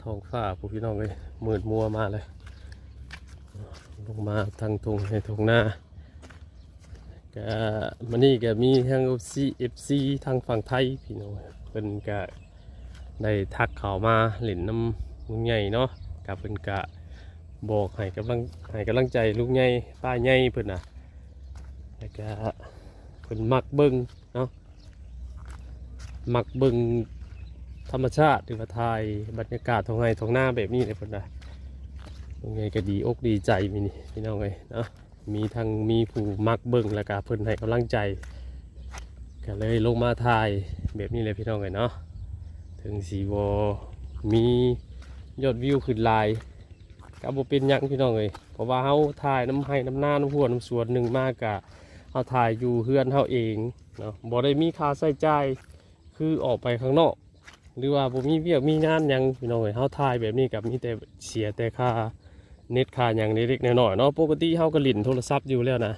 ท้องฟ้าพวกพี่น้องเลยมืดมัวมาเลยลงมาทางทุ่งในทุ่งนาก็มันนี่ก็มีทางเอฟซีทางฝั่งไทยพี่น้องเป็นก็ได้ทักเขามาเล่นน้ำลุงใหญ่เนาะกับเป็นกะบอกให้กำลังใจลุงใหญ่ป้าใหญ่เพิ่นน่ะแล้วก็เพิ่นมักเบิ่งเนาะมักเบิ่งธรรมชาติหรือว่าถ่ายบรรยากาศท้องไร่ท้องนาแบบนี้เลยเพิ่นน่ะลุงใหญ่ก็ดีอกดีใจมีนี่พี่น้องเอ้ยเนาะมีผู้มักเบิ่งแล้วก็เพิ่นให้กำลังใจก็เลยลงมาถ่ายแบบนี้เลยพี่น้องเอ้ยเนาะถึงสีวมียอดวิวขึ้นหลายก็บ่เป็นหยังพี่น้องเอ้ยเพราะว่าเฮาถ่ายน้ำไห้น้ำหน้าน้ำหัวน้ำสวนหนึ่งมากกะเฮาถ่ายอยู่เฮือนเฮาเองเนาะบ่ได้มีค่าใช้จ่ายคือออกไปข้างนอกหรือว่าบ่มีเวียกมีงานหยังพี่น้องเอ้ยเฮาถ่ายแบบนี้กับมีแต่เสียแต่ค่าเน็ตค่าหยังเล็กๆน้อยๆเนาะปกติเฮาก็เล่นโทรศัพท์อยู่แล้วนะ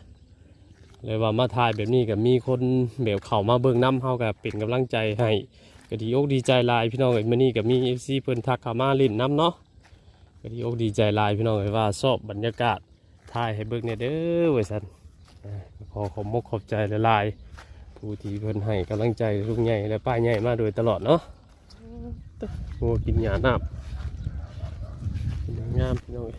เลยว่ามาถ่ายแบบนี้กับมีคนแบบเข้ามาเบิ่งนำเฮาก็เป็นกำลังใจให้ก็ดีอกดีใจหลายพี่น้องเอ้ยมื้อนี้ก็มี FC เพิ่นทักเข้ามาเล่นนำเนาะก็ดีอกดีใจหลายพี่น้องเอ้ยว่าชอบบรรยากาศถ่ายให้เบิ่งเนี่ยเด้อว่าซั่นขอขอบมกขอบใจหลายๆผู้ที่เพิ่นให้กำลังใจลุงใหญ่และป้าใหญ่มาโดยตลอดเนาะงัวกินหญ้าน้ำกินงามพี่น้องเอ้ย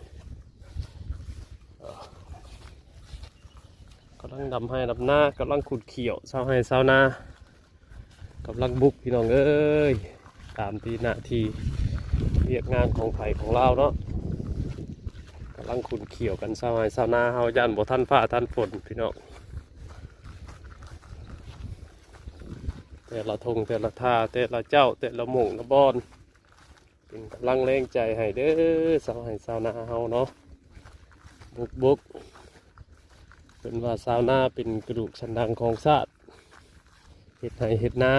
กำลังดำให้ดำหน้ากำลังขุดเขียวเช้าให้เช้านากำลังบุกพี่น้องเอ้ยตามที่หน้าที่เรียกงานของไผ่ของเราเนาะกำลังขุดเขียวกันเช้าให้เช้านาเฮายันบ่ทันฟ้าทันฝนพี่น้องแต่ละทงแต่ละท่าแต่ละเจ้าแต่ละหม่งละบอนเป็นกำลังแรงใจให้เด้อเช้าให้เช้านาเฮาเนาะบุกเป็นว่าชาวนาเป็นกระดูกสันหลังของชาติเห็ดไห่เห็ดนา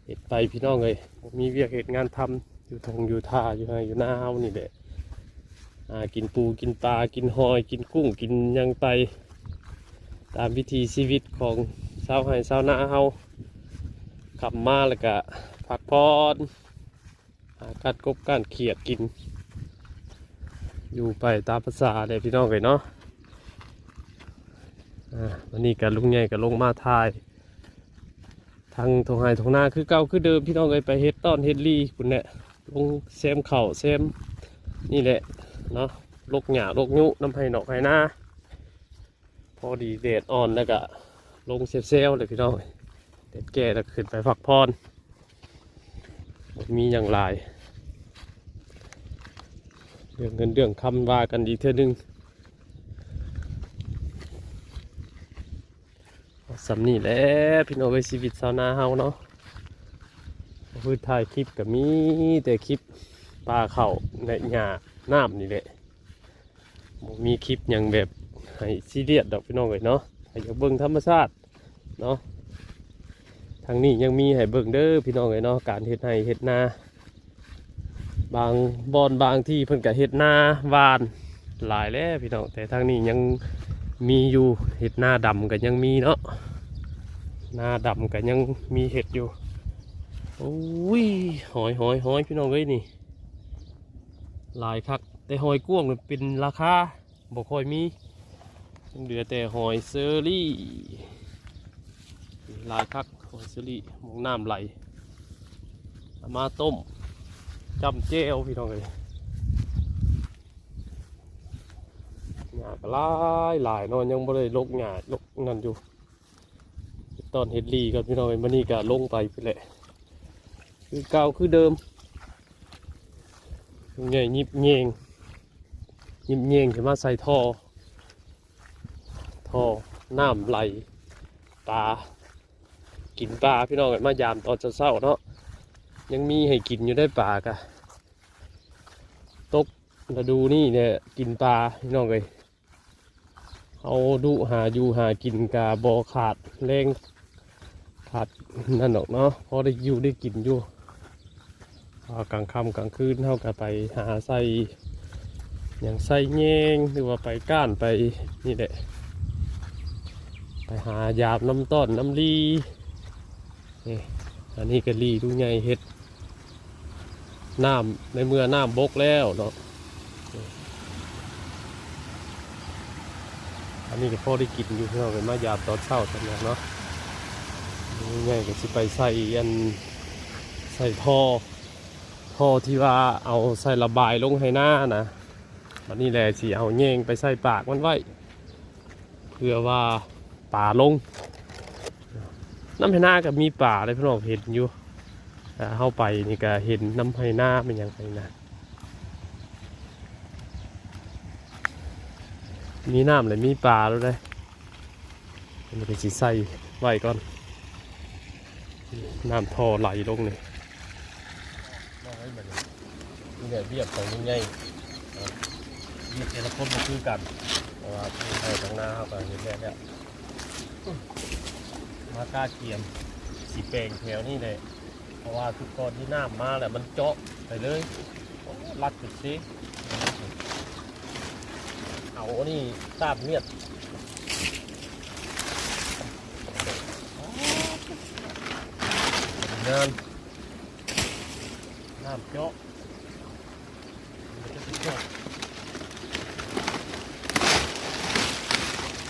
เห็ดไปพี่น้องเลยมีเวียกเห็ดงานทำอยู่ทงอยู่ท่าอยู่ไห่อยู่หน้าเฮานี่แหละกินปูกินปลากินหอยกินกุ้งกินยังไปตามวิถีชีวิตของชาวไห่ชาวนาเฮาขับมาแล้วก็พักผ่อนกัดกบกันเขียดกินอยู่ไปตามภาษาเลยพี่น้องเลยเนาะวันนี้กับลุงใหญ่กับลงมาถ่ายทางทงไห้ทงนาคือเก่าคือเดิมพี่น้องไปเฮ็ดต้นเฮ็ดลี่คุณเนี่ยลงแซมเข่าแซมนี่แหละเนาะลกหญ้าลกยุน้ำไห้หนอกไห้นาพอดีเดดอ่อนแล้วก็ลงเซลเลยพี่น้องเด็ดแก่แล้วขึ้นไปพักผ่อนมีอย่างไรเรื่องเงินเรื่องคำว่ากันอีกเท่านึงสำนี่แหละพี่น้องชีวิตชาวนาเฮาเนาะพื้นถ่ายคลิปกับมีแต่คลิปปลาเข่าในหญ้าน้ำนี่แหละมีคลิปอย่างแบบให้ซีเรียสดอกพี่น้องเลยเนาะให้อยากเบิ่งธรรมชาติเนาะทางนี้ยังมีให้เบิ่งเด้อพี่น้องเลยเนาะการเฮ็ดไร่เฮ็ดนาบางบอนบางที่เพิ่นก็เฮ็ดนาหวานหลายแล้วพี่น้องแต่ทางนี้ยังมีอยู่เห็ดหน้าดำก็ยังมีเนาะหน้าดำก็ยังมีเห็ดอยู่โอ้ยหอยพี่น้องเอ้ยนี่หลายคักแต่หอยกุ้งเป็นราคาบ่ค่อยมีเหลือแต่หอยเซอรี่หลายคักหอยเซอรี่มองน้ำไหลมาต้มจำเจ้าพี่น้องเอ้ยหญ้าก็หลายนอนยังบ่ได้ลกหญ้าลกนั่นอยู่ตอนเฮ็ดลีกันพี่น้องมันนี่ก็ลงไปแหละคือเก่าคือเดิมใหญ่ยิบเงขึ้นมาใส่ท่อน้ำไหลปลากินปลาพี่น้องกันมายามตอนเช้าเนาะยังมีให้กินอยู่ได้ปลากะตกฤดูนี่เนี่ยกินปลาพี่น้องเลยเอาดูหาอยู่หากินกาบอขาดแรงขาดนั่นหรอกเนาะพอได้อยู่ได้กินอยู่กลางค่ำกลางคืนเท่ากับไปหาใส่อย่างใส่แยงหรือว่าไปก้านไปนี่แหละไปหายาบน้ำต้นน้ำลีนี่อันนี้ก็ลีดูไงเห็ด น้ำในเมื่อน้ำบกแล้วเนาะอันนี้ก็พอได้กินอยู่พี่น้องเป็นมายามตอนเช้าทั้งนั้นเนาะนี่ไงก็สิไปใส่อันใส่ท่อที่ว่าเอาใส่ระบายลงให้หน้านะวันนี้แหละสิเอาแยงไปใส่ปากมันไว้เพื่อว่าป่าลงน้ำให้หน้าก็มีป่าเลยพี่น้องเห็นอยู่เข้าไปนี่ก็เห็นน้ำให้หน้าเป็นอย่างไรนะมีน้ำเลยมีปลาแล้วเลยมันก็สิใส่ไว้ก่อนน้ำท่อไหลลงนี่นี่เนี่ยเรียบของยังไงเรียบแต่ละคนมาคือกันเพราะว่าใส่ตรงหน้าเข้าไปเห็นแล้วเนี่ยมาก้าเกียมสีแปลงแถวนี่เลยเพราะว่าทุกคนที่น้ำมาแหละมันเจาะไปเลยรัดจุดซิเอานี่ทราบเมียดงานน้ำเจาะมันจะเป็นเจาะ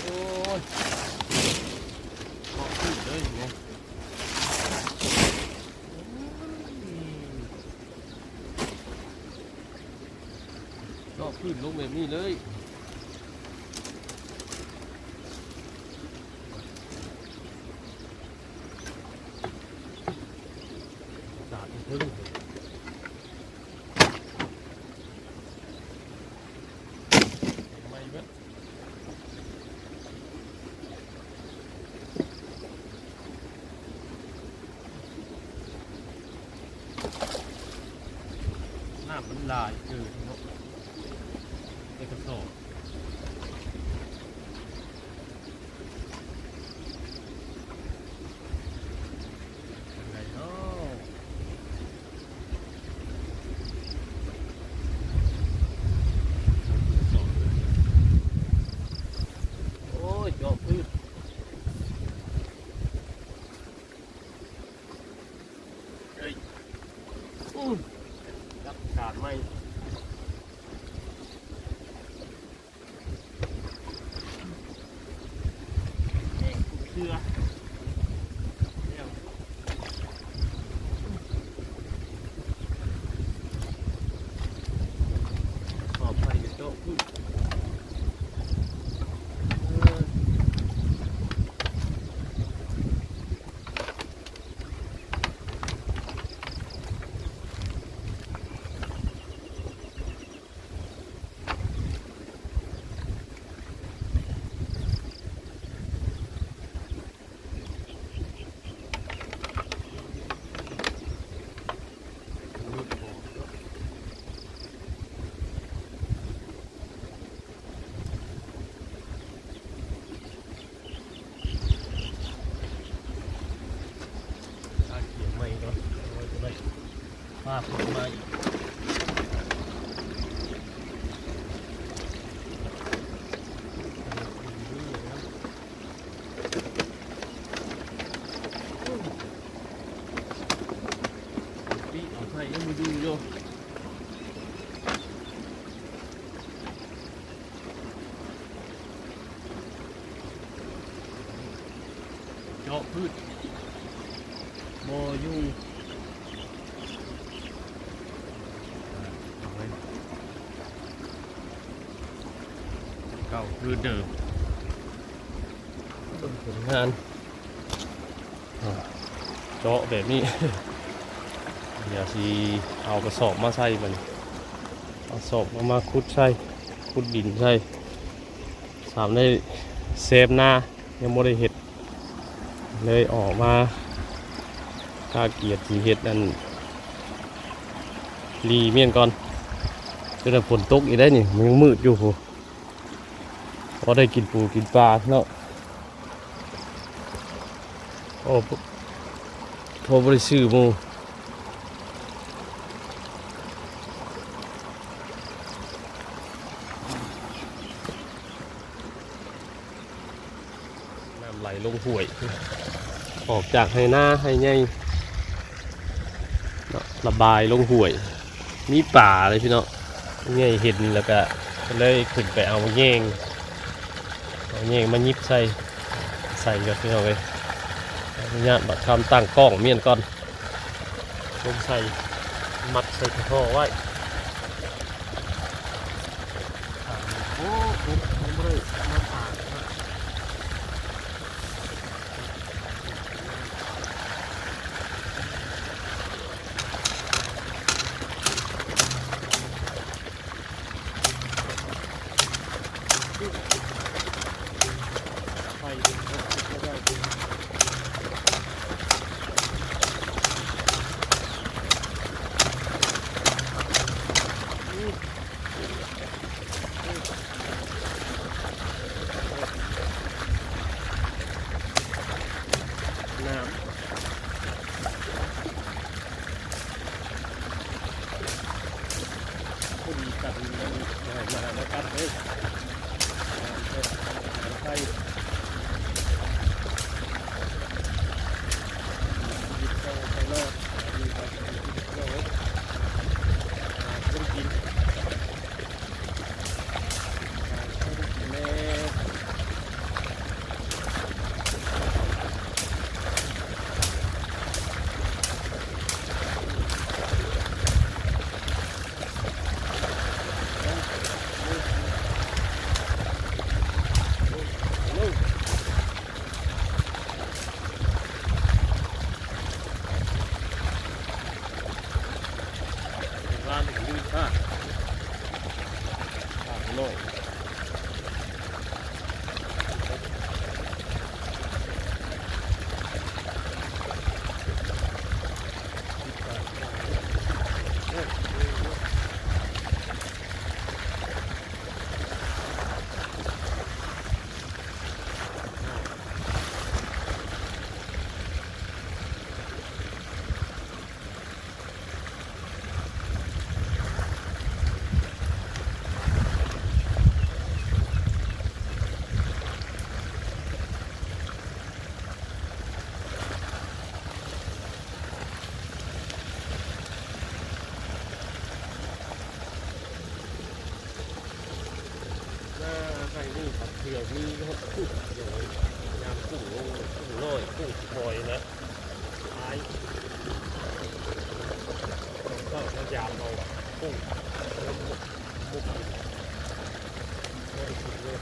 โอ้ยเจาะขึ้นเลยไงเจาะขึ้นลงแบบนี้เลยพึ่งไม่เว้ยน้ำมันลายเกินเนาะในกระสอบรับการไม่เองเชื่อขอบไปกับโต๊ะขึ้นภาพขึ้นมาอีกปีเอาใส่ยังมือดูอยู่เจาะพืชโมยุงเก่าคือเดิมผลงานเจาะแบบนี้ เดี๋ยวสิเอากระสอบมาใส่มันเอากระสอบมาคุดใส่คุดดินใส่สามได้เซฟหน้ายังไม่ได้เห็ดเลยออกมาถ้าเกียรติเห็ดนั่นรีเมียนก่อนจนฝนตกอีกได้นี่มันยังมืดอยู่พอได้กินปูกินปลาเนาะโอ้โทรบริสื่อมูน้ำไหลลงห้วยออกจากให้หน้าให้ไงระบายลงห้วย มีป่าเลยพี่น้องเงี้ยเห็นแล้วก็เลยขึ้นไปเอาแยงมายิบใส่กับพี่น้องเลยเนี่ยบัดคำตั้งกล้องเมียนก่อนลงใส่มัดใส่ท่อไว้โอ้โหไม่ได้มาผ่านไฟดึงก็ได้ดึงน้ำผู้ดีตัดมันมาแล้วตัดเลยไฟยิบเข้าไปนอกมีการยิบเข้าไว้ต้องกินแม่ร้านถึงยืนข้าหน่อยใครนี่ครับเผื่อมีครับกุ้งเดี๋ยวยามกุ้งลงกุ้งน้อยกุ้งปล่อยนะท้ายก็พยายามเอากุ้งแล้วมุกไม่ได้กินเลย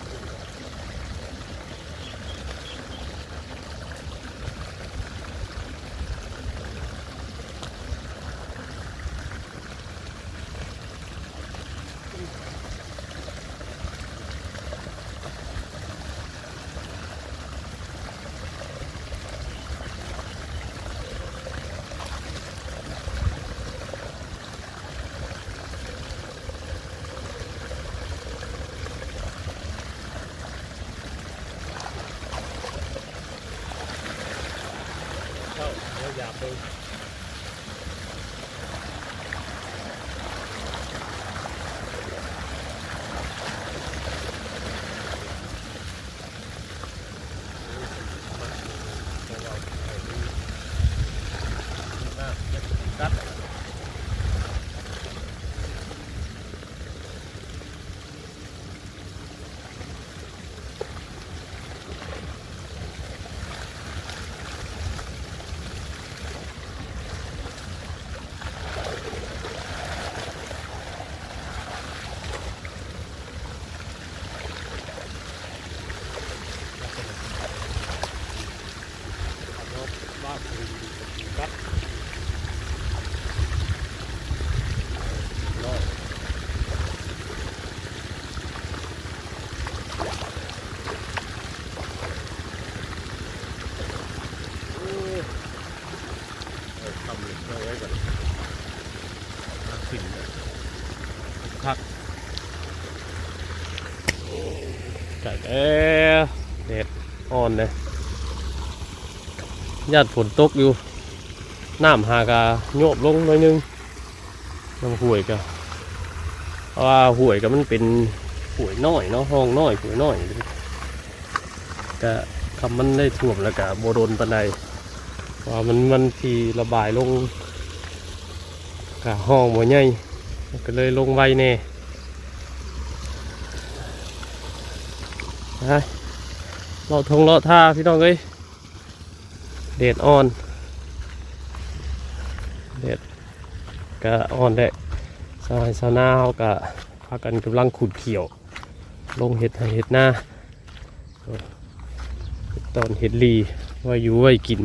เข้าแล้วอยากไปกัดบ้ากัดน้อยทำเอาไว้ก่อนขึ้นพักไก่เด็ดอ่อนเลยญาติฝนตกอยู่น้ำหากาโยบลงหน่อยนึงน้ำห่วยก็เพราะว่าห่วยก็มันเป็นห่วยน้อยเนาะห้องน้อยห่วยน้อยก็คำมันได้ท่วมแล้วก็โบโดนปันใดว่ามันทีระบายลงกับห้องบ่ใหญ่ ก็เลยลงไวแน่เราทงเลาะท่าพี่น้องเอ้ยเดดอ่อนเดดก็อ่อนแดดชาวนาเขาก็พากันกำลังขุดเขียวลงเห็ดให้เห็ดหน้าตอนเห็ดลีไว้อยู่ไว้กิน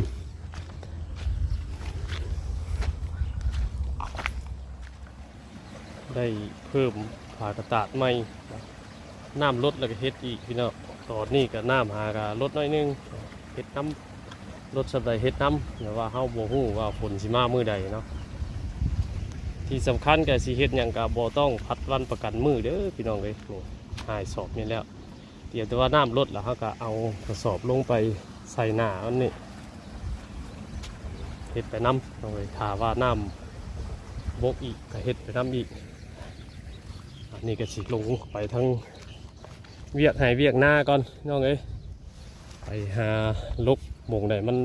ได้เพิ่มผ่ากระตาดใหม่น้ำลดแล้วก็เห็ดอีกพี่น้องตอนนี้ก็น้ำหากะลดน้อยนึงเห็ดน้ำลดสบายเห็ดน้ำแต่ว่าเฮาบ่ฮู้ว่าฝนสิมามื้อใดเนาะที่สำคัญก็สิเฮ็ดหยังก็บ่ต้องพัดวันประกันมื้อเด้อพี่น้องเอ้ยนี่หายสอบนี่แล้วเดี๋ยวแต่ว่าน้ำลดแล้วเฮาก็เอากระสอบลงไปใส่หน้าอันนี้เฮ็ดไปน้ำน้องเอ้ยถ้าว่าน้ำบกอีกก็เฮ็ดไปน้ำอีกอันนี้ก็สิลงไปทั้งเวียกให้เวียกหน้าก่อนน้องเอ้ยไปหาลกหม่งไหนมัน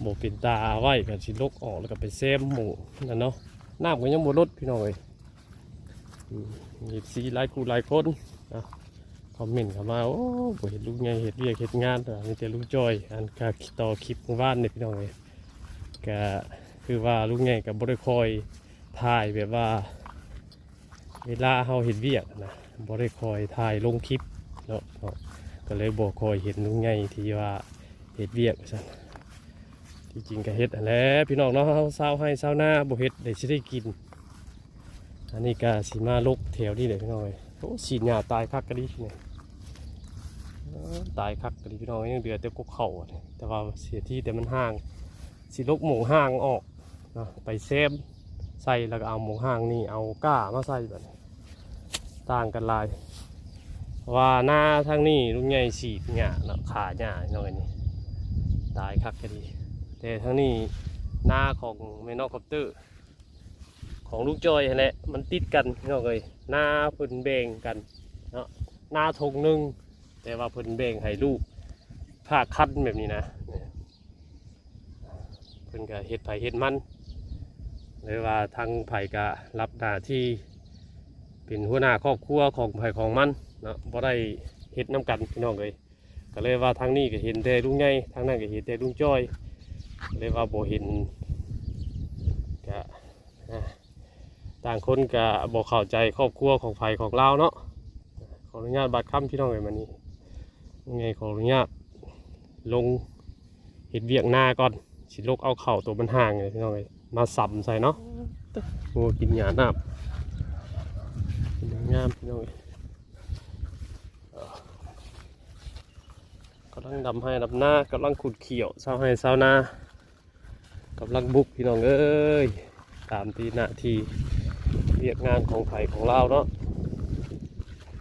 โบเป็นตาไว้กันสิลกออกแล้วก็ไปเซมหมูนั่นเนาะน้ำก็ยังบ่ลดพี่น้องเอ้ยมีสีหลายคู่หลายคนนะคอมเมนต์เข้ามาโอ้บ่เห็นลูกไงเห็นเวียกเห็นงานมีแต่ลูกจอยอันก็ต่อคลิปของบ้านเนี่ยพี่น้องเอ้ยก็คือว่าลูกไงกับบริคอยถ่ายแบบว่าเวลาเฮาเห็นเวียกนะบริคอยถ่ายลงคลิปเนาะก็เลยบอกคอยเห็นลุงไงที่ว่าเห็ดเวียกสั่นที่จริงก็เห็ดแล้วพี่น้องเนาะเศร้าให้เศร้าหน้าบ่เห็ดได้สิได้กินอันนี้ก็สีมาลกแถวนี่เลยพี่น้องเลยโอ้ฉีดหญ้าตายคักกะดิเนี่ยตายคักกะดิพี่น้องยังเดือดแต่กกเข่าแต่ว่าเสียที่แต่มันห่างสีลกหมูห่างออกนะไปเซมใส่แล้วก็เอาหมูห่างนี่เอาก้ามาใส่แบบต่างกันลายว่าหน้าทางนี้ลุงใหญ่ฉีดหญ้าเนาะขาหญ้าน้อยนี่ตายคักก็ดีแต่ทางนี้หน้าของเมนอคอปเตอร์ของลูกจอยแหละมันติดกันเนาะเลยหน้าเพิ่นแบ่งกันเนาะหน้าทงหนึ่งแต่ว่าเพิ่นแบ่งให้ลูกผ้าคัดแบบนี้นะเพิ่นก็เฮ็ดไผเฮ็ดมันเลยว่าทางไผก็รับหน้าที่เป็นหัวหน้าครอบครัวของไผของมันเนาะบ่ได้เฮ็ดน้ำกันพี่น้องเลยก็เลยว่าทางนี้ก็เห็นแต่ลุงใหญ่ทางนั้นก็เห็นแต่ลุงจ้อยเลยว่าบ่เห็นก็ต่างคนก็บ่เข้าใจครอบครัวของไผของเราเนาะขออนุญาตบัดค่ำพี่น้องเลยมานี่ลุงใหญ่ขออนุญาตลงเห็ดเวียกหน้าก่อนสิลกเอาเข่าตัวมันห่างเลยพี่น้องเลยมาสับใส่เนาะงัวกินหญ้าน้ำงามพี่น้องกำลังดำให้ดำหน้ากำลังขุดเขียวเศร้าให้เศร้านากำลังบุกพี่น้องเอ้ยตามที่หน้าที่เรียกงานของไผ่ของเราเนาะ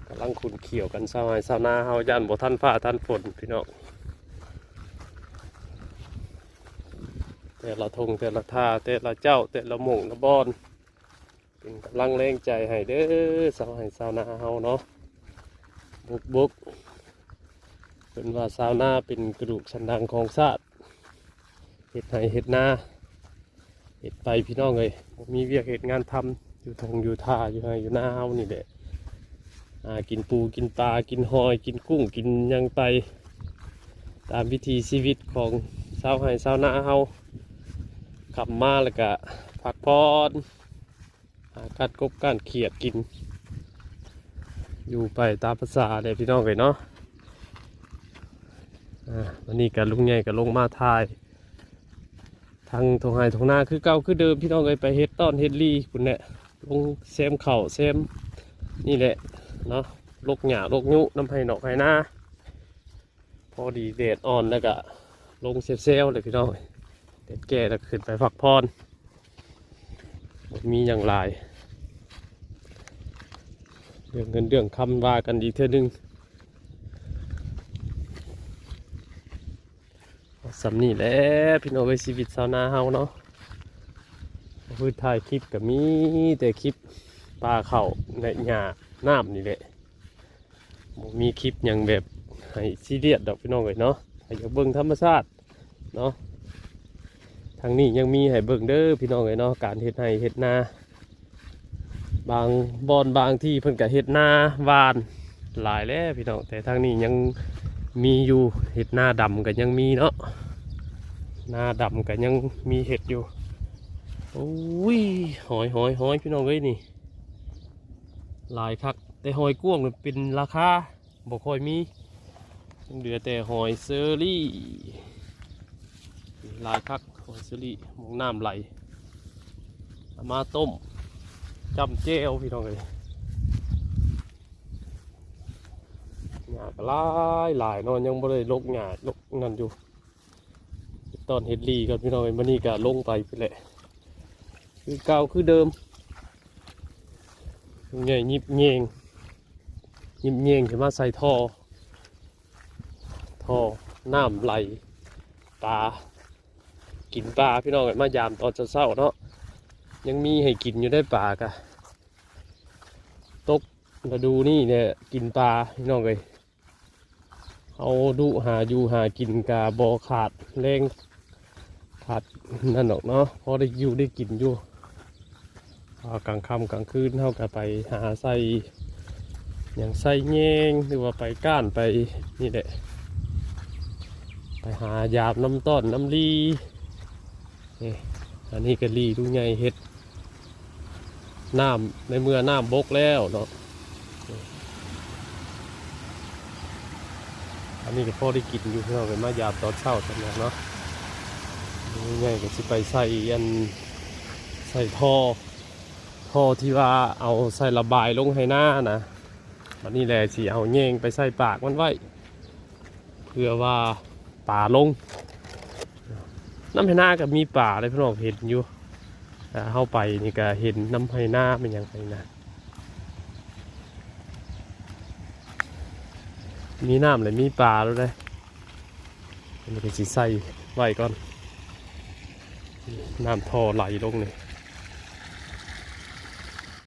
กำลังขุดเขียวกันเศร้าให้เศร้านาเฮายันบ่ทันฟ้าทันฝนพี่น้องแต่ละทงแต่ละท่าแต่ละเจ้าแต่ละหม่งละบอนเป็นกำลังแรงใจให้เด้อเศร้าให้เศร้านาเฮาเนาะบุกเป็นว่าชาวนาเป็นกระดูกสันหลังของชาติเห็ดไห่เห็ดนาเห็ดไปพี่น้องเลยมีเวียกเห็ดงานทำอยู่ทงอยู่ท่าอยู่ไห่อยู่หน้าเฮานี่แหละกินปูกินปลากินหอยกินกุ้งกินยังไปตามวิถีชีวิตของชาวไห่ชาวนาเฮาขับมาแล้วก็พักผ่อนกัดกบกัดเขียดกินอยู่ไปตามภาษาเลยพี่น้องเลยเนาะวันนี้กับลุงใหญ่กับลงมาทายทางทงไห้ทงนาคือเก่าคือเดิมพี่น้องเลยไปเฮ็ดต้อนเฮ็ดลีคุณเนี่ยลงเซมเข่าเซมนี่แหละเนาะลกหญ้าลกยุน้ำไห้หนอกไห้นาพอดีเดดอ่อนแล้วก็ลงเซลเลยพี่น้องเด็ดแก่แล้วขึ้นไปฝักพรมีอย่างไรเรื่องเงินเรื่องคำว่ากันอีกเท่านึงสำนี่แหละพี่น้องไปชีวิตชาวนาเฮาเนาะพื้นถ่ายคลิปกับมีแต่คลิปปลาเข่าในหญ้าน้ำนี่แหละมีคลิปอย่างแบบให้ซีเรียสดอกพี่น้องเลยเนาะให้อยากเบิ่งธรรมชาติเนาะทางนี้ยังมีให้เบิ่งเด้อพี่น้องเลยเนาะการเฮ็ดไร่เฮ็ดนา บางบอนบางที่เพิ่นก็เฮ็ดหน้าหวานหลายแล้วพี่น้องแต่ทางนี้ยังมีอยู่เห็ดหน้าดำก็ยังมีเนาะหน้าดำก็ยังมีเห็ดอยู่โอ้ยหอยพี่น้องเอ้ยนี่หลายคักแต่หอยกุ้งมันเป็นราคาบ่ค่อยมียังเหลือแต่หอยเซอรี่หลายคักหอยเซอรี่มองน้ำไหลเอามาต้มจำเจลพี่น้องเอ้ยหญ้าก็หลายเนอนยังบ่ได้ลกหญ้าลกนั่นอยู่ตอนเฮ็ดลีกับพี่น้องมันนี่ก็ลงไปแหละคือเก่าคือเดิมใหญ่ยิบเงงจะมาใส่ท่อน้ำไหลปลากินปลาพี่น้องมายามตอนเช้าเนาะยังมีให้กินอยู่ได้ปลากะตกมาดูนี่เนี่ยกินปลาพี่น้องเลยเอาดูหาอยู่หากินกาบอขาดแรงขาดนั่นหรอกเนาะพอได้อยู่ได้กินอยู่กลางค่ำกลางคืนเท่ากับไปหาใส่อย่างใส่แยงหรือว่าไปก้านไปนี่แหละไปหายาบน้ำต้นน้ำลีนี่อันนี้ก็ลีดูไงเฮ็ดน้ำในเมื่อน้ำบกแล้วเนาะอันนี้ก็พอได้กินอยู่เพื่อเป็นมายาบตอนเช้าจังเนาะนี่ไงก็จะไปใส่อันใส่ท่อที่ว่าเอาใส่ระบายลงให้หน้านะวันนี้แหละสิเอาแยงไปใส่ปากมันไว้เพื่อว่าป่าลงน้ำให้หน้าก็มีป่าเลยพี่น้องเห็นอยู่เข้าไปนี่ก็เห็นน้ำให้หน้าเป็นอย่างไรนะมีน้ำเลยมีป่าแล้วเลยมันก็สิใส่ไว้ก่อนน้ำท่อไหลลงเลย